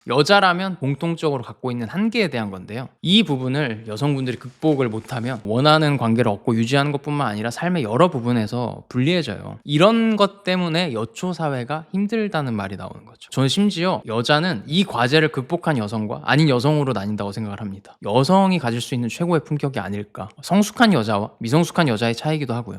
여자라면 공통적으로 갖고 있는 한계에 대한 건데요. 이 부분을 여성분들이 극복을 못하면 원하는 관계를 얻고 유지하는 것뿐만 아니라 삶의 여러 부분에서 불리해져요. 이런 것 때문에 여초 사회가 힘들다는 말이 나오는 거죠. 저는 심지어 여자는 이 과제를 극복한 여성과 아닌 여성으로 나뉜다고 생각을 합니다. 여성이 가질 수 있는 최고의 품격이 아닐까. 성숙한 여자와 미성숙한 여자의 차이기도 하고요.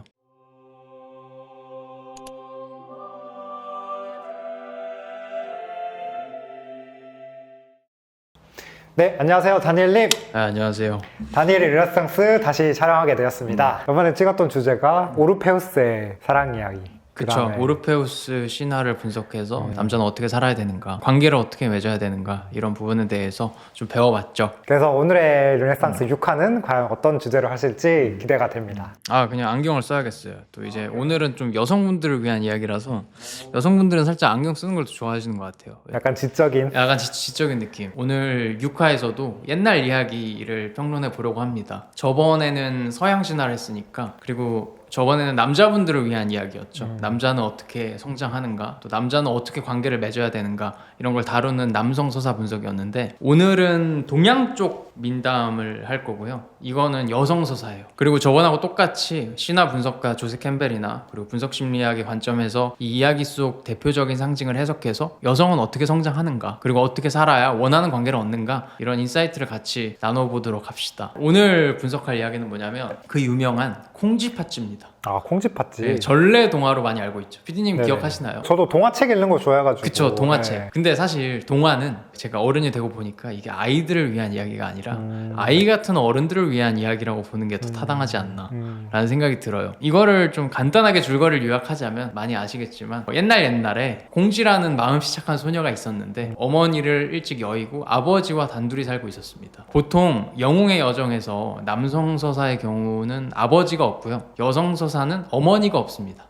네, 안녕하세요. 다니엘님. 안녕하세요. 다니엘의 르네상스 다시 촬영하게 되었습니다. 이번에 찍었던 주제가 오르페우스의 사랑 이야기. 그쵸. 오르페우스 신화를 분석해서 남자는 어떻게 살아야 되는가, 관계를 어떻게 맺어야 되는가, 이런 부분에 대해서 좀 배워봤죠. 그래서 오늘의 르네상스 6화는 과연 어떤 주제로 하실지 기대가 됩니다. 그냥 안경을 써야겠어요. 또 이제 오늘은 좀 여성분들을 위한 이야기라서 여성분들은 살짝 안경 쓰는 걸 더 좋아하시는 것 같아요. 약간 지적인. 약간 지적인 느낌. 오늘 6화에서도 옛날 이야기를 평론해 보려고 합니다. 저번에는 서양 신화를 했으니까, 그리고 저번에는 남자분들을 위한 이야기였죠. 남자는 어떻게 성장하는가, 또 남자는 어떻게 관계를 맺어야 되는가, 이런 걸 다루는 남성 서사 분석이었는데, 오늘은 동양 쪽 민담을 할 거고요. 이거는 여성 서사예요. 그리고 저번하고 똑같이 신화 분석가 조세 캠벨이나 그리고 분석 심리학의 관점에서 이 이야기 속 대표적인 상징을 해석해서 여성은 어떻게 성장하는가, 그리고 어떻게 살아야 원하는 관계를 얻는가, 이런 인사이트를 같이 나눠보도록 합시다. 오늘 분석할 이야기는 뭐냐면 그 유명한 콩쥐팥쥐입니다. 콩쥐팥쥐. 네, 전래 동화로 많이 알고 있죠. PD님 네네. 기억하시나요? 저도 동화책 읽는 거 좋아해가지고. 그쵸, 동화책. 네. 근데 사실 동화는 제가 어른이 되고 보니까 이게 아이들을 위한 이야기가 아니라 아이 같은 어른들을 위한 이야기라고 보는 게 더 타당하지 않나 라는 생각이 들어요. 이거를 좀 간단하게 줄거리를 요약하자면, 많이 아시겠지만 옛날에 공쥐라는 마음씨 착한 소녀가 있었는데 어머니를 일찍 여의고 아버지와 단둘이 살고 있었습니다. 보통 영웅의 여정에서 남성 서사의 경우는 아버지가 없고요, 여성 서사는 어머니가 없습니다.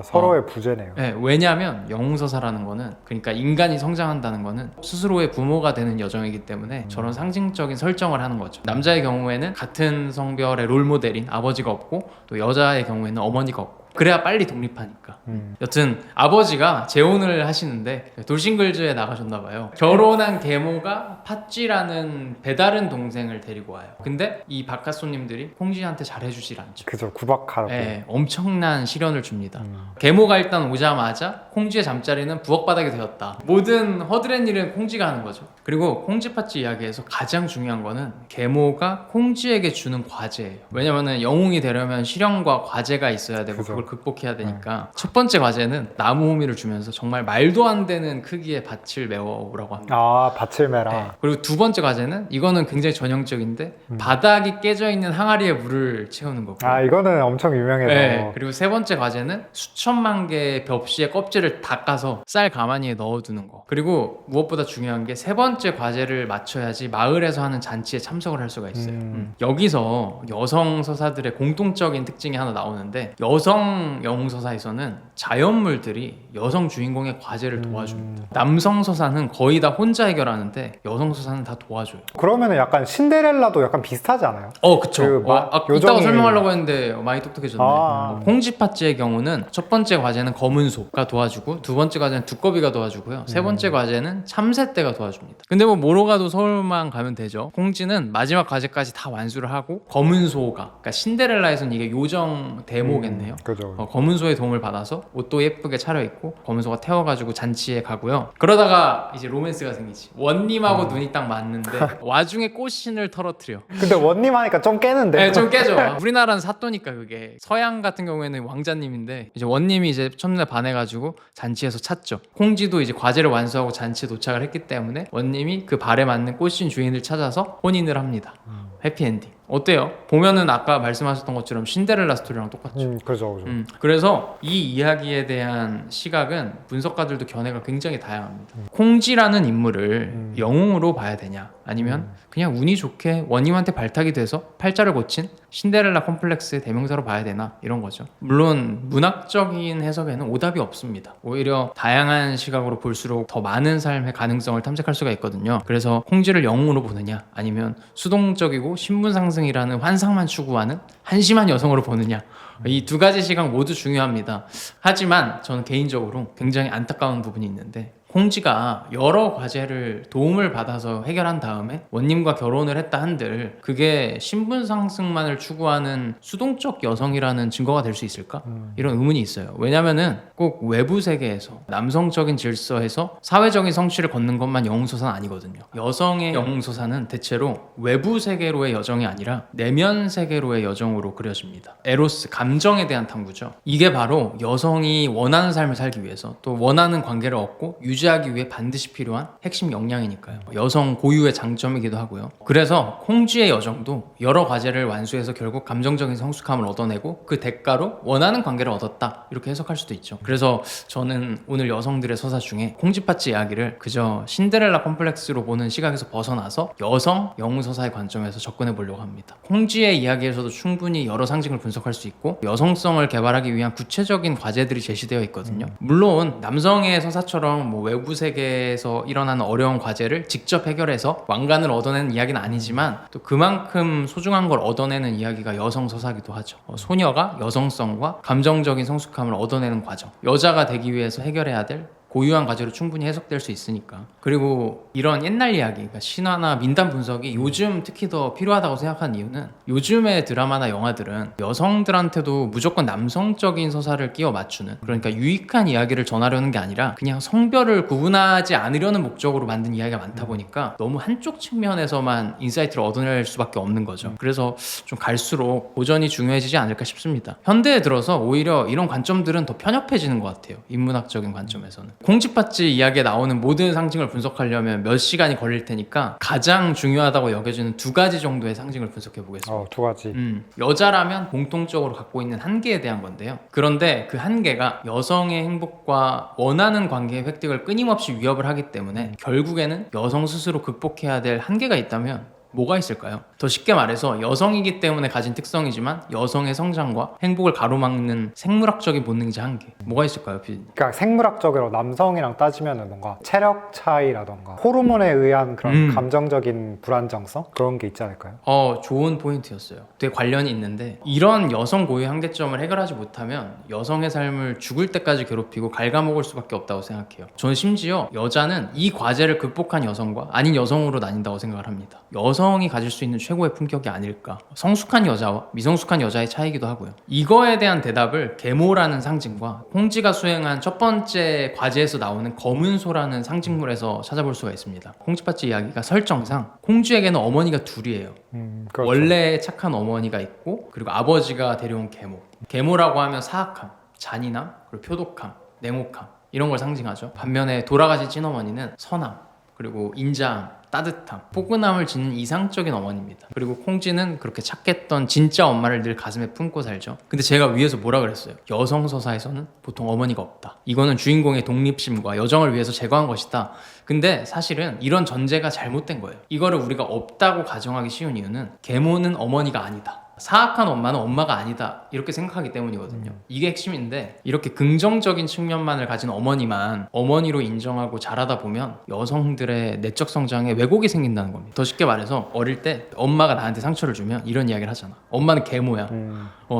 서로의 부재네요. 네, 왜냐하면 영웅서사라는 거는, 그러니까 인간이 성장한다는 거는 스스로의 부모가 되는 여정이기 때문에 저런 상징적인 설정을 하는 거죠. 남자의 경우에는 같은 성별의 롤모델인 아버지가 없고, 또 여자의 경우에는 어머니가 없고, 그래야 빨리 독립하니까. 여튼 아버지가 재혼을 하시는데 돌싱글즈에 나가셨나봐요. 결혼한 계모가 팥쥐라는 배다른 동생을 데리고 와요. 근데 이 바깥 손님들이 콩쥐한테 잘해주질 않죠. 그죠, 구박하라고. 네, 엄청난 시련을 줍니다. 계모가 일단 오자마자 콩쥐의 잠자리는 부엌바닥이 되었다. 모든 허드렛 일은 콩쥐가 하는 거죠. 그리고 콩쥐팥쥐 이야기에서 가장 중요한 거는 계모가 콩쥐에게 주는 과제예요. 왜냐면은 영웅이 되려면 시련과 과제가 있어야 되고, 그죠. 그걸 극복해야 되니까 첫 번째 과제는 나무 호미를 주면서 정말 말도 안 되는 크기의 밭을 메워오라고 합니다. 밭을 매라. 네. 그리고 두 번째 과제는, 이거는 굉장히 전형적인데 바닥이 깨져 있는 항아리에 물을 채우는 거고. 이거는 엄청 유명해서. 네. 그리고 세 번째 과제는 수천만 개의 벽시의 껍질을 닦아서 쌀 가마니에 넣어두는 거. 그리고 무엇보다 중요한 게 세 번째 과제를 맞춰야지 마을에서 하는 잔치에 참석을 할 수가 있어요. 여기서 여성 서사들의 공통적인 특징이 하나 나오는데, 여성 영웅 서사에서는 자연물들이 여성 주인공의 과제를 도와줍니다. 남성 서사는 거의 다 혼자 해결하는데 여성 서사는 다 도와줘요. 그러면은 약간 신데렐라도 약간 비슷하지 않아요? 그쵸. 이따가 요정이- 설명하려고 했는데 많이 똑똑해졌네. 콩쥐팥쥐의 경우는 첫 번째 과제는 검은 소가 도와주고, 두 번째 과제는 두꺼비가 도와주고요, 세 번째 과제는 참새떼가 도와줍니다. 근데 뭐로 가도 서울만 가면 되죠. 콩쥐는 마지막 과제까지 다 완수를 하고, 검은 소가, 그러니까 신데렐라에서는 이게 요정 대모겠네요. 그죠. 검은 소의 도움을 받아서 옷도 예쁘게 차려입고 검은 소가 태워가지고 잔치에 가고요. 그러다가 이제 로맨스가 생기지. 원님하고 눈이 딱 맞는데 와중에 꽃신을 털어뜨려. 근데 원님 하니까 좀 깨는데. 네, 좀 깨져. 우리나라는 사또니까 그게. 서양 같은 경우에는 왕자님인데, 이제 원님이 이제 첫눈에 반해가지고 잔치에서 찾죠. 콩쥐도 이제 과제를 완수하고 잔치에 도착을 했기 때문에 원님이 그 발에 맞는 꽃신 주인을 찾아서 혼인을 합니다. 해피엔딩. 어때요? 보면은 아까 말씀하셨던 것처럼 신데렐라 스토리랑 똑같죠. 그죠. 그래서 이 이야기에 대한 시각은 분석가들도 견해가 굉장히 다양합니다. 콩쥐라는 인물을 영웅으로 봐야 되냐, 아니면 그냥 운이 좋게 원님한테 발탁이 돼서 팔자를 고친 신데렐라 컴플렉스의 대명사로 봐야 되나, 이런 거죠. 물론 문학적인 해석에는 오답이 없습니다. 오히려 다양한 시각으로 볼수록 더 많은 삶의 가능성을 탐색할 수가 있거든요. 그래서 콩쥐를 영웅으로 보느냐, 아니면 수동적이고 신분상승이라는 환상만 추구하는 한심한 여성으로 보느냐, 이 두 가지 시각 모두 중요합니다. 하지만 저는 개인적으로 굉장히 안타까운 부분이 있는데, 콩지가 여러 과제를 도움을 받아서 해결한 다음에 원님과 결혼을 했다 한들 그게 신분 상승만을 추구하는 수동적 여성이라는 증거가 될 수 있을까? 이런 의문이 있어요. 왜냐면은 꼭 외부 세계에서 남성적인 질서에서 사회적인 성취를 걷는 것만 영웅서사는 아니거든요. 여성의 영웅서사는 대체로 외부 세계로의 여정이 아니라 내면 세계로의 여정으로 그려집니다. 에로스, 감정에 대한 탐구죠. 이게 바로 여성이 원하는 삶을 살기 위해서 또 원하는 관계를 얻고 유지하기 위해 반드시 필요한 핵심 역량이니까요. 여성 고유의 장점이기도 하고요. 그래서 콩쥐의 여정도 여러 과제를 완수해서 결국 감정적인 성숙함을 얻어내고 그 대가로 원하는 관계를 얻었다, 이렇게 해석할 수도 있죠. 그래서 저는 오늘 여성들의 서사 중에 콩쥐팥쥐 이야기를 그저 신데렐라 컴플렉스로 보는 시각에서 벗어나서 여성 영웅서사의 관점에서 접근해 보려고 합니다. 콩쥐의 이야기에서도 충분히 여러 상징을 분석할 수 있고 여성성을 개발하기 위한 구체적인 과제들이 제시되어 있거든요. 물론 남성의 서사처럼 뭐 외부 세계에서 일어나는 어려운 과제를 직접 해결해서 왕관을 얻어내는 이야기는 아니지만 또 그만큼 소중한 걸 얻어내는 이야기가 여성 서사기도 하죠. 소녀가 여성성과 감정적인 성숙함을 얻어내는 과정, 여자가 되기 위해서 해결해야 될 고유한 과제로 충분히 해석될 수 있으니까. 그리고 이런 옛날 이야기, 그러니까 신화나 민담 분석이 요즘 특히 더 필요하다고 생각한 이유는 요즘의 드라마나 영화들은 여성들한테도 무조건 남성적인 서사를 끼워 맞추는, 그러니까 유익한 이야기를 전하려는 게 아니라 그냥 성별을 구분하지 않으려는 목적으로 만든 이야기가 많다 보니까 너무 한쪽 측면에서만 인사이트를 얻어낼 수밖에 없는 거죠. 그래서 좀 갈수록 고전이 중요해지지 않을까 싶습니다. 현대에 들어서 오히려 이런 관점들은 더 편협해지는 것 같아요. 인문학적인 관점에서는. 콩쥐팥쥐 이야기에 나오는 모든 상징을 분석하려면 몇 시간이 걸릴 테니까 가장 중요하다고 여겨지는 두 가지 정도의 상징을 분석해 보겠습니다. 두 가지. 여자라면 공통적으로 갖고 있는 한계에 대한 건데요. 그런데 그 한계가 여성의 행복과 원하는 관계의 획득을 끊임없이 위협을 하기 때문에 결국에는 여성 스스로 극복해야 될 한계가 있다면 뭐가 있을까요? 더 쉽게 말해서 여성이기 때문에 가진 특성이지만 여성의 성장과 행복을 가로막는 생물학적인 본능이자 한계, 뭐가 있을까요, 피디님? 그러니까 생물학적으로 남성이랑 따지면은 뭔가 체력 차이라던가 호르몬에 의한 그런 감정적인 불안정성, 그런 게 있지 않을까요? 좋은 포인트였어요. 되게 관련이 있는데 이런 여성 고유의 한계점을 해결하지 못하면 여성의 삶을 죽을 때까지 괴롭히고 갉아먹을 수밖에 없다고 생각해요. 저는 심지어 여자는 이 과제를 극복한 여성과 아닌 여성으로 나뉜다고 생각을 합니다. 여성이 가질 수 있는 최고의 품격이 아닐까. 성숙한 여자와 미성숙한 여자의 차이기도 하고요. 이거에 대한 대답을 계모라는 상징과 콩쥐가 수행한 첫 번째 과제에서 나오는 검은소라는 상징물에서 찾아볼 수가 있습니다. 콩쥐팥쥐 이야기가 설정상 콩쥐에게는 어머니가 둘이에요. 그렇죠. 원래 착한 어머니가 있고 그리고 아버지가 데려온 계모. 계모라고 하면 사악함, 잔인함, 그리고 표독함, 냉혹함, 이런 걸 상징하죠. 반면에 돌아가신 찐어머니는 선함, 그리고 인자함, 따뜻함, 포근함을 지닌 이상적인 어머니입니다. 그리고 콩쥐는 그렇게 착했던 진짜 엄마를 늘 가슴에 품고 살죠. 근데 제가 위에서 뭐라 그랬어요? 여성 서사에서는 보통 어머니가 없다. 이거는 주인공의 독립심과 여정을 위해서 제거한 것이다. 근데 사실은 이런 전제가 잘못된 거예요. 이거를 우리가 없다고 가정하기 쉬운 이유는 계모는 어머니가 아니다, 사악한 엄마는 엄마가 아니다, 이렇게 생각하기 때문이거든요. 이게 핵심인데 이렇게 긍정적인 측면만을 가진 어머니만 어머니로 인정하고 자라다 보면 여성들의 내적 성장에 왜곡이 생긴다는 겁니다. 더 쉽게 말해서 어릴 때 엄마가 나한테 상처를 주면 이런 이야기를 하잖아. 엄마는 계모야.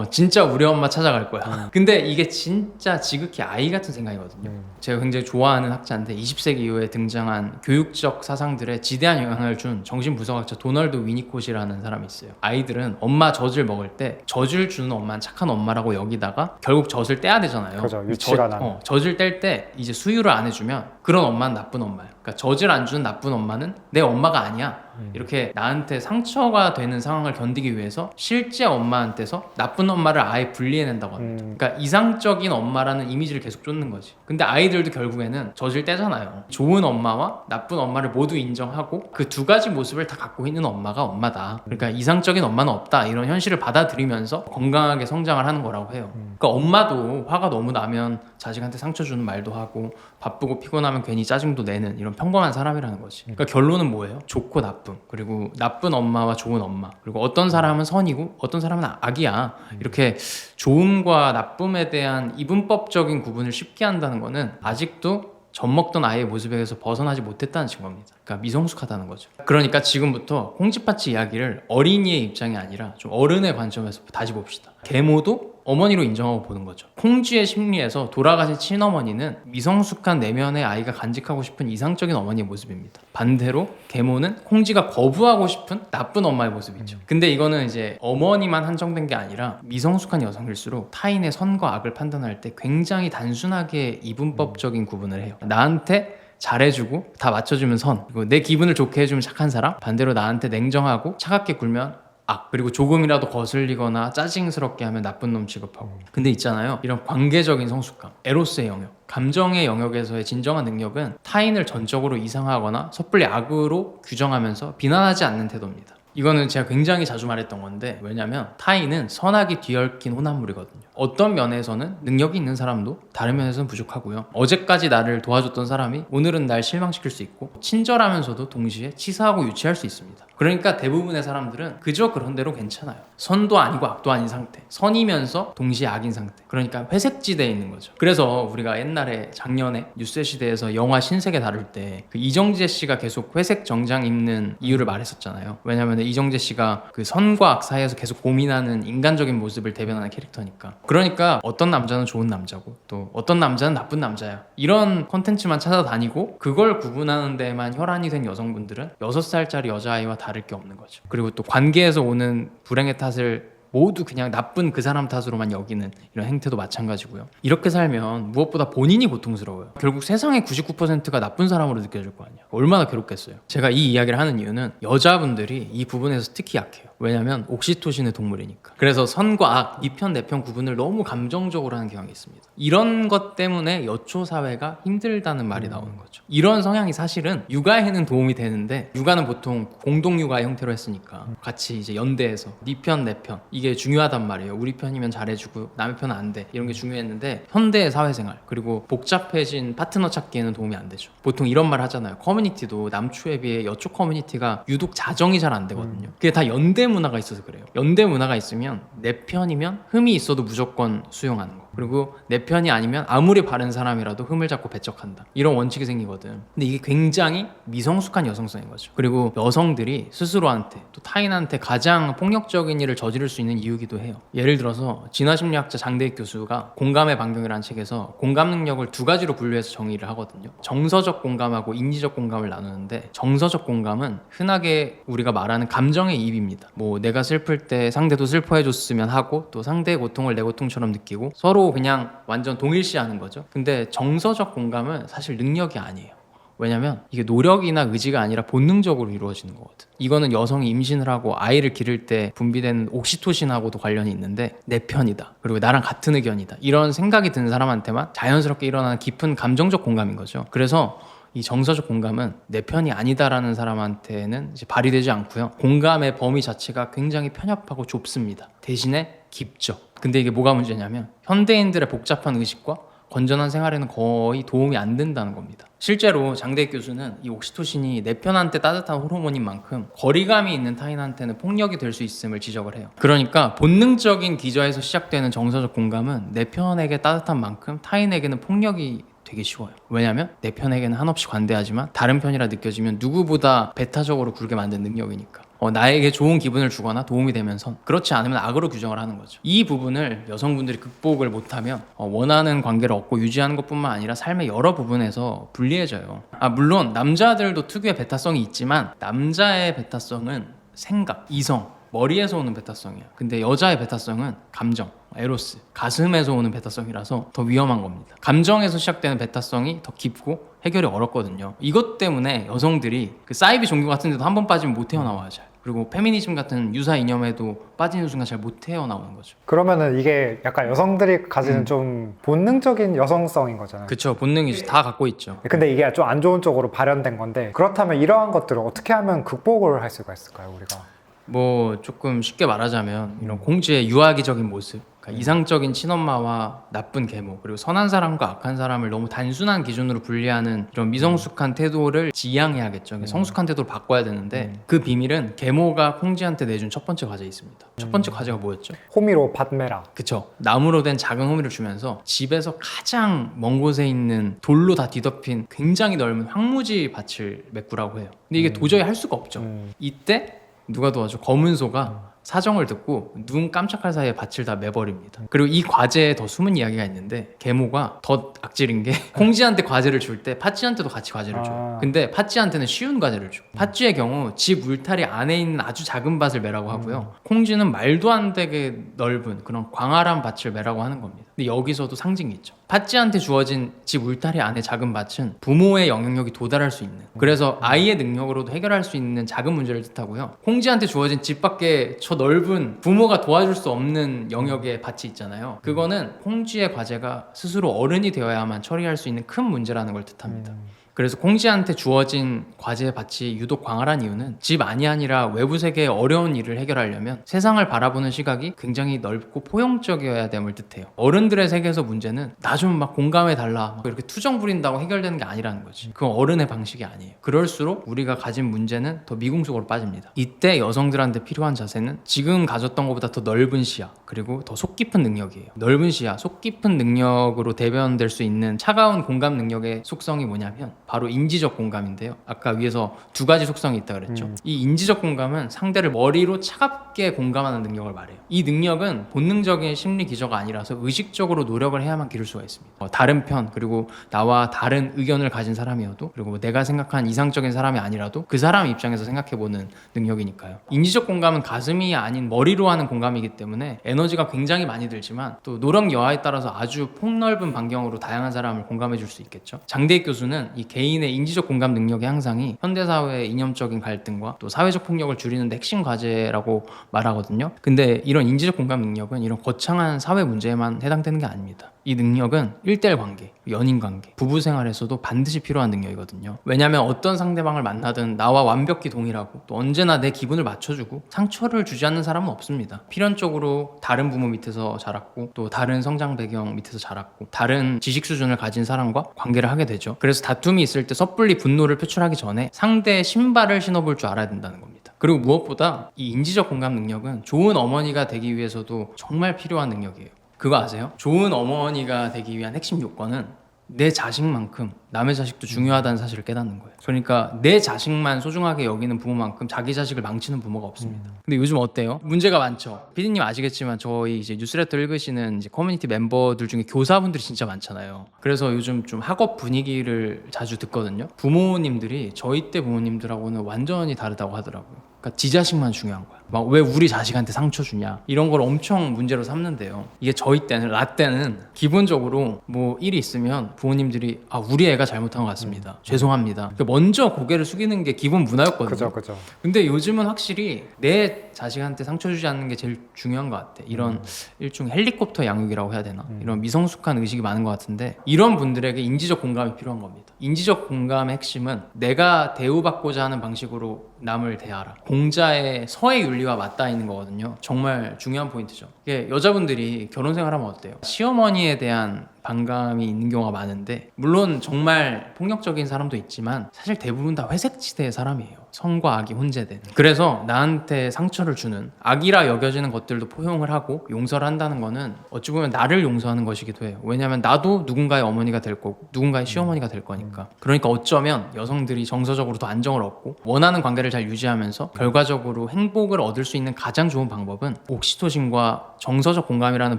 진짜 우리 엄마 찾아갈 거야. 근데 이게 진짜 지극히 아이 같은 생각이거든요. 제가 굉장히 좋아하는 학자인데 20세기 이후에 등장한 교육적 사상들에 지대한 영향을 준 정신분석학자 도널드 위니콧이라는 사람이 있어요. 아이들은 엄마 젖을 먹을 때 젖을 주는 엄마는 착한 엄마라고 여기다가 결국 젖을 떼야 되잖아요. 그죠, 유치가 나는. 젖을 뗄 때 이제 수유를 안 해주면 그런 엄마는 나쁜 엄마예요. 그러니까 젖을 안 주는 나쁜 엄마는 내 엄마가 아니야. 이렇게 나한테 상처가 되는 상황을 견디기 위해서 실제 엄마한테서 나쁜 엄마를 아예 분리해낸다고 합니다. 그러니까 이상적인 엄마라는 이미지를 계속 쫓는 거지. 근데 아이들도 결국에는 젖을 떼잖아요. 좋은 엄마와 나쁜 엄마를 모두 인정하고 그 두 가지 모습을 다 갖고 있는 엄마가 엄마다. 그러니까 이상적인 엄마는 없다, 이런 현실을 받아들이면서 건강하게 성장을 하는 거라고 해요. 그러니까 엄마도 화가 너무 나면 자식한테 상처 주는 말도 하고 바쁘고 피곤하면 괜히 짜증도 내는 이런 평범한 사람이라는 거지. 그러니까 결론은 뭐예요? 좋고 나쁨, 그리고 나쁜 엄마와 좋은 엄마, 그리고 어떤 사람은 선이고 어떤 사람은 악이야. 이렇게 좋음과 나쁨에 대한 이분법적인 구분을 쉽게 한다는 거는 아직도 젖먹던 아이의 모습에서 벗어나지 못했다는 증거입니다. 그러니까 미성숙하다는 거죠. 그러니까 지금부터 콩쥐팥쥐 이야기를 어린이의 입장이 아니라 좀 어른의 관점에서 다시 봅시다. 계모도 어머니로 인정하고 보는 거죠. 콩쥐의 심리에서 돌아가신 친어머니는 미성숙한 내면의 아이가 간직하고 싶은 이상적인 어머니의 모습입니다. 반대로 계모는 콩쥐가 거부하고 싶은 나쁜 엄마의 모습이죠. 근데 이거는 이제 어머니만 한정된 게 아니라 미성숙한 여성일수록 타인의 선과 악을 판단할 때 굉장히 단순하게 이분법적인 구분을 해요. 나한테 잘해주고 다 맞춰주면 선, 그리고 내 기분을 좋게 해주면 착한 사람, 반대로 나한테 냉정하고 차갑게 굴면 악, 그리고 조금이라도 거슬리거나 짜증스럽게 하면 나쁜 놈 취급하고. 근데 있잖아요, 이런 관계적인 성숙감, 에로스의 영역, 감정의 영역에서의 진정한 능력은 타인을 전적으로 이상하거나 섣불리 악으로 규정하면서 비난하지 않는 태도입니다. 이거는 제가 굉장히 자주 말했던 건데, 왜냐면 타인은 선악이 뒤얽힌 혼합물이거든요. 어떤 면에서는 능력이 있는 사람도 다른 면에서는 부족하고요. 어제까지 나를 도와줬던 사람이 오늘은 날 실망시킬 수 있고, 친절하면서도 동시에 치사하고 유치할 수 있습니다. 그러니까 대부분의 사람들은 그저 그런 대로 괜찮아요. 선도 아니고 악도 아닌 상태, 선이면서 동시에 악인 상태, 그러니까 회색지대에 있는 거죠. 그래서 우리가 옛날에 작년에 뉴스 시대에서 영화 신세계 다룰 때 그 이정재 씨가 계속 회색 정장 입는 이유를 말했었잖아요. 왜냐면 이정재 씨가 그 선과 악 사이에서 계속 고민하는 인간적인 모습을 대변하는 캐릭터니까. 그러니까 어떤 남자는 좋은 남자고 또 어떤 남자는 나쁜 남자야, 이런 컨텐츠만 찾아다니고 그걸 구분하는 데만 혈안이 된 여성분들은 6살짜리 여자아이와 다를 게 없는 거죠. 그리고 또 관계에서 오는 불행의 탓을 모두 그냥 나쁜 그 사람 탓으로만 여기는 이런 행태도 마찬가지고요. 이렇게 살면 무엇보다 본인이 고통스러워요. 결국 세상의 99%가 나쁜 사람으로 느껴질 거 아니야. 얼마나 괴롭겠어요. 제가 이 이야기를 하는 이유는 여자분들이 이 부분에서 특히 약해요. 왜냐면 옥시토신의 동물이니까. 그래서 선과 악, 네 편 내 편 구분을 너무 감정적으로 하는 경향이 있습니다. 이런 것 때문에 여초 사회가 힘들다는 말이 나오는 거죠. 이런 성향이 사실은 육아에는 도움이 되는데, 육아는 보통 공동육아 형태로 했으니까 같이 이제 연대해서 네 편 내 편, 이게 중요하단 말이에요. 우리 편이면 잘해주고 남의 편은 안 돼, 이런 게 중요했는데, 현대의 사회생활 그리고 복잡해진 파트너 찾기에는 도움이 안 되죠. 보통 이런 말 하잖아요. 커뮤니티도 남초에 비해 여초 커뮤니티가 유독 자정이 잘 안 되거든요. 그게 다 연대 문화가 있어서 그래요. 연대 문화가 있으면 내 편이면 흠이 있어도 무조건 수용하는 거, 그리고 내 편이 아니면 아무리 바른 사람이라도 흠을 잡고 배척한다, 이런 원칙이 생기거든. 근데 이게 굉장히 미성숙한 여성성인 거죠. 그리고 여성들이 스스로한테 또 타인한테 가장 폭력적인 일을 저지를 수 있는 이유기도 해요. 예를 들어서 진화심리학자 장대익 교수가 공감의 반경이라는 책에서 공감 능력을 2가지로 분류해서 정의를 하거든요. 정서적 공감하고 인지적 공감을 나누는데, 정서적 공감은 흔하게 우리가 말하는 감정의 이입입니다. 뭐 내가 슬플 때 상대도 슬퍼해줬으면 하고, 또 상대의 고통을 내 고통처럼 느끼고 서로 그냥 완전 동일시하는 거죠. 근데 정서적 공감은 사실 능력이 아니에요. 왜냐면 이게 노력이나 의지가 아니라 본능적으로 이루어지는 거거든. 이거는 여성이 임신을 하고 아이를 기를 때 분비되는 옥시토신하고도 관련이 있는데, 내 편이다, 그리고 나랑 같은 의견이다, 이런 생각이 드는 사람한테만 자연스럽게 일어나는 깊은 감정적 공감인 거죠. 그래서 이 정서적 공감은 내 편이 아니다라는 사람한테는 이제 발휘되지 않고요. 공감의 범위 자체가 굉장히 편협하고 좁습니다. 대신에 깊죠. 근데 이게 뭐가 문제냐면 현대인들의 복잡한 의식과 건전한 생활에는 거의 도움이 안 된다는 겁니다. 실제로 장대익 교수는 이 옥시토신이 내 편한테 따뜻한 호르몬인 만큼 거리감이 있는 타인한테는 폭력이 될 수 있음을 지적을 해요. 그러니까 본능적인 기저에서 시작되는 정서적 공감은 내 편에게 따뜻한 만큼 타인에게는 폭력이 되게 쉬워요. 왜냐면 내 편에게는 한없이 관대하지만 다른 편이라 느껴지면 누구보다 배타적으로 굴게 만든 능력이니까. 나에게 좋은 기분을 주거나 도움이 되면 선, 그렇지 않으면 악으로 규정을 하는 거죠. 이 부분을 여성분들이 극복을 못하면 원하는 관계를 얻고 유지하는 것뿐만 아니라 삶의 여러 부분에서 불리해져요. 물론 남자들도 특유의 배타성이 있지만, 남자의 배타성은 생각, 이성, 머리에서 오는 배타성이야. 근데 여자의 배타성은 감정, 에로스, 가슴에서 오는 배타성이라서 더 위험한 겁니다. 감정에서 시작되는 배타성이 더 깊고 해결이 어렵거든요. 이것 때문에 여성들이 그 사이비 종교 같은 데도 한 번 빠지면 못 태어나와요, 잘. 그리고 페미니즘 같은 유사 이념에도 빠지는 순간 잘 못 태어나오는 거죠. 그러면은 이게 약간 여성들이 가지는 좀 본능적인 여성성인 거잖아요. 그쵸, 본능이죠. 다 갖고 있죠. 근데 이게 좀 안 좋은 쪽으로 발현된 건데, 그렇다면 이러한 것들을 어떻게 하면 극복을 할 수가 있을까요, 우리가? 뭐 조금 쉽게 말하자면 이런 공주의 유아기적인 모습, 그러니까 이상적인 친엄마와 나쁜 계모, 그리고 선한 사람과 악한 사람을 너무 단순한 기준으로 분리하는 이런 미성숙한 태도를 지양해야겠죠. 성숙한 태도로 바꿔야 되는데, 그 비밀은 계모가 콩쥐한테 내준 첫 번째 과제에 있습니다. 첫 번째 과제가 뭐였죠? 호미로 밭메라. 그쵸. 나무로 된 작은 호미를 주면서 집에서 가장 먼 곳에 있는 돌로 다 뒤덮인 굉장히 넓은 황무지 밭을 메꾸라고 해요. 근데 이게 도저히 할 수가 없죠. 이때 누가 도와줘? 검은 소가 사정을 듣고 눈 깜짝할 사이에 밭을 다 매버립니다. 그리고 이 과제에 더 숨은 이야기가 있는데 계모가 더 악질인 게 콩쥐한테 과제를 줄 때 팥쥐한테도 같이 과제를 줘요. 근데 팥쥐한테는 쉬운 과제를 줘. 팥쥐의 경우 집 울타리 안에 있는 아주 작은 밭을 매라고 하고요. 콩쥐는 말도 안 되게 넓은 그런 광활한 밭을 매라고 하는 겁니다. 근데 여기서도 상징이 있죠. 팥쥐한테 주어진 집 울타리 안에 작은 밭은 부모의 영향력이 도달할 수 있는, 그래서 아이의 능력으로도 해결할 수 있는 작은 문제를 뜻하고요. 콩쥐한테 주어진 집 밖에 저 넓은 부모가 도와줄 수 없는 영역의 밭이 있잖아요. 그거는 콩쥐의 과제가 스스로 어른이 되어야만 처리할 수 있는 큰 문제라는 걸 뜻합니다. 그래서 콩쥐한테 주어진 과제의 밭이 유독 광활한 이유는 집 안이 아니라 외부 세계의 어려운 일을 해결하려면 세상을 바라보는 시각이 굉장히 넓고 포용적이어야 됨을 뜻해요. 어른들의 세계에서 문제는 나 좀 막 공감해 달라 막 이렇게 투정 부린다고 해결되는 게 아니라는 거지. 그건 어른의 방식이 아니에요. 그럴수록 우리가 가진 문제는 더 미궁속으로 빠집니다. 이때 여성들한테 필요한 자세는 지금 가졌던 것보다 더 넓은 시야, 그리고 더 속 깊은 능력이에요. 넓은 시야, 속 깊은 능력으로 대변될 수 있는 차가운 공감 능력의 속성이 뭐냐면 바로 인지적 공감인데요. 아까 위에서 두 가지 속성이 있다 그랬죠. 이 인지적 공감은 상대를 머리로 차갑게 공감하는 능력을 말해요. 이 능력은 본능적인 심리 기저가 아니라서 의식적으로 노력을 해야만 기를 수가 있습니다. 다른 편, 그리고 나와 다른 의견을 가진 사람이어도, 그리고 뭐 내가 생각한 이상적인 사람이 아니라도 그 사람 입장에서 생각해보는 능력이니까요. 인지적 공감은 가슴이 아닌 머리로 하는 공감이기 때문에 에너지가 굉장히 많이 들지만 또 노력 여하에 따라서 아주 폭넓은 반경으로 다양한 사람을 공감해 줄 수 있겠죠. 장대익 교수는 이 개인의 인지적 공감 능력의 향상이 현대사회의 이념적인 갈등과 또 사회적 폭력을 줄이는 데 핵심 과제라고 말하거든요. 근데 이런 인지적 공감 능력은 이런 거창한 사회 문제에만 해당되는 게 아닙니다. 이 능력은 1:1 관계, 연인 관계, 부부 생활에서도 반드시 필요한 능력이거든요. 왜냐하면 어떤 상대방을 만나든 나와 완벽히 동일하고 또 언제나 내 기분을 맞춰주고 상처를 주지 않는 사람은 없습니다. 필연적으로 다른 부모 밑에서 자랐고 또 다른 성장 배경 밑에서 자랐고 다른 지식 수준을 가진 사람과 관계를 하게 되죠. 그래서 다툼이 있을 때 섣불리 분노를 표출하기 전에 상대의 신발을 신어볼 줄 알아야 된다는 겁니다. 그리고 무엇보다 이 인지적 공감 능력은 좋은 어머니가 되기 위해서도 정말 필요한 능력이에요. 그거 아세요? 좋은 어머니가 되기 위한 핵심 요건은 내 자식만큼 남의 자식도 중요하다는 사실을 깨닫는 거예요. 그러니까 내 자식만 소중하게 여기는 부모만큼 자기 자식을 망치는 부모가 없습니다. 근데 요즘 어때요? 문제가 많죠. 피디님 아시겠지만 저희 이제 뉴스레터 읽으시는 이제 커뮤니티 멤버들 중에 교사분들이 진짜 많잖아요. 그래서 요즘 좀 학업 분위기를 자주 듣거든요. 부모님들이 저희 때 부모님들하고는 완전히 다르다고 하더라고요. 그러니까 지 자식만 중요한 거야. 막 왜 우리 자식한테 상처 주냐 이런 걸 엄청 문제로 삼는데요. 이게 저희 때는 나 때는 기본적으로 뭐 일이 있으면 부모님들이 우리 애가 잘못한 것 같습니다. 죄송합니다. 그러니까 먼저 고개를 숙이는 게 기본 문화였거든요. 그죠. 근데 요즘은 확실히 내 자식한테 상처 주지 않는 게 제일 중요한 것 같아. 이런 일종의 헬리콥터 양육이라고 해야 되나? 이런 미성숙한 의식이 많은 것 같은데 이런 분들에게 인지적 공감이 필요한 겁니다. 인지적 공감의 핵심은 내가 대우받고자 하는 방식으로 남을 대하라. 공자의 서의 윤리와 맞닿아 있는 거거든요. 정말 중요한 포인트죠. 이게 여자분들이 결혼 생활하면 어때요? 시어머니에 대한 반감이 있는 경우가 많은데 물론 정말 폭력적인 사람도 있지만 사실 대부분 다 회색지대의 사람이에요. 선과 악이 혼재된. 그래서 나한테 상처를 주는 악이라 여겨지는 것들도 포용을 하고 용서를 한다는 거는 어찌 보면 나를 용서하는 것이기도 해요. 왜냐하면 나도 누군가의 어머니가 될 거고 누군가의 시어머니가 될 거니까. 그러니까 어쩌면 여성들이 정서적으로 더 안정을 얻고 원하는 관계를 잘 유지하면서 결과적으로 행복을 얻을 수 있는 가장 좋은 방법은 옥시토신과 정서적 공감이라는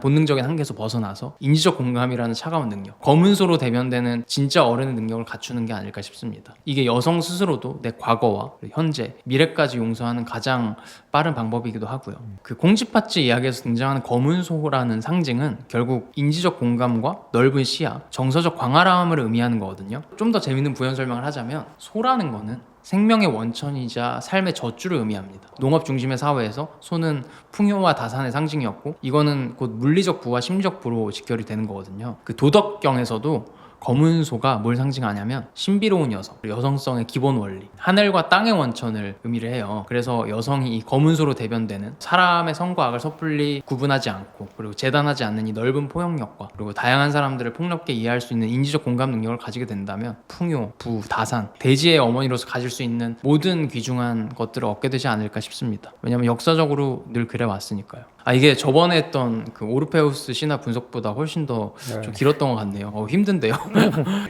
본능적인 한계에서 벗어나서 인지적 공감이라는 차가운 능력, 검은소로 대변되는 진짜 어른의 능력을 갖추는 게 아닐까 싶습니다. 이게 여성 스스로도 내 과거와 현재, 미래까지 용서하는 가장 빠른 방법이기도 하고요. 그 콩쥐팥쥐 이야기에서 등장하는 검은소라는 상징은 결국 인지적 공감과 넓은 시야, 정서적 광활함을 의미하는 거거든요. 좀 더 재밌는 부연 설명을 하자면 소라는 거는 생명의 원천이자 삶의 젖줄을 의미합니다. 농업 중심의 사회에서 소는 풍요와 다산의 상징이었고 이거는 곧 물리적 부와 심리적 부로 직결이 되는 거거든요. 그 도덕경에서도 검은 소가 뭘 상징하냐면 신비로운 여성, 여성성의 기본 원리, 하늘과 땅의 원천을 의미를 해요. 그래서 여성이 이 검은 소로 대변되는 사람의 선과 악을 섣불리 구분하지 않고 그리고 재단하지 않는 이 넓은 포용력과 그리고 다양한 사람들을 폭넓게 이해할 수 있는 인지적 공감 능력을 가지게 된다면 풍요, 부, 다산, 대지의 어머니로서 가질 수 있는 모든 귀중한 것들을 얻게 되지 않을까 싶습니다. 왜냐하면 역사적으로 늘 그래왔으니까요. 이게 저번에 했던 그 오르페우스 신화 분석보다 훨씬 더 좀 네. 길었던 것 같네요. 힘든데요.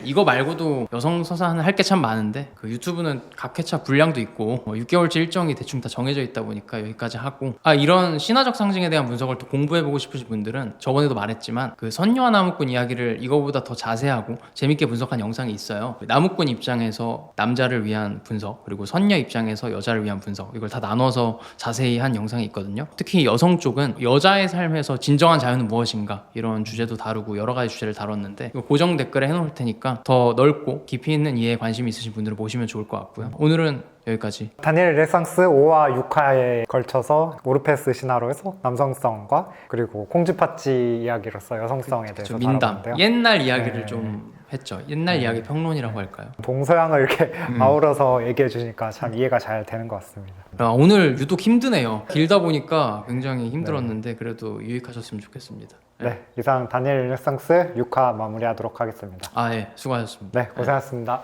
이거 말고도 여성 서사는 할 게 참 많은데 그 유튜브는 각 회차 분량도 있고 6개월치 일정이 대충 다 정해져 있다 보니까 여기까지 하고 이런 신화적 상징에 대한 분석을 또 공부해보고 싶으신 분들은 저번에도 말했지만 그 선녀와 나무꾼 이야기를 이거보다 더 자세하고 재밌게 분석한 영상이 있어요. 나무꾼 입장에서 남자를 위한 분석, 그리고 선녀 입장에서 여자를 위한 분석, 이걸 다 나눠서 자세히 한 영상이 있거든요. 특히 여성 쪽은 여자의 삶에서 진정한 자유는 무엇인가 이런 주제도 다루고 여러 가지 주제를 다뤘는데 이거 고정 댓글에 해놓을 테니까 더 넓고 깊이 있는 이해에 관심이 있으신 분들은 보시면 좋을 것 같고요. 오늘은 여기까지. 다니엘 르네상스 5화 6화에 걸쳐서 오르페스 신화로에서 남성성과 그리고 콩쥐팥쥐 이야기로서 여성성에 대해서 민담, 다뤄봤는데요. 옛날 이야기를 네. 좀 했죠. 옛날 이야기 평론이라고 할까요? 동서양을 이렇게 아우러서 얘기해 주니까 참 이해가 잘 되는 것 같습니다. 오늘 유독 힘드네요. 길다 보니까 굉장히 힘들었는데 그래도 유익하셨으면 좋겠습니다. 네, 이상 다니엘 르네상스 6화 마무리하도록 하겠습니다. 예, 수고하셨습니다. 네, 고생하셨습니다.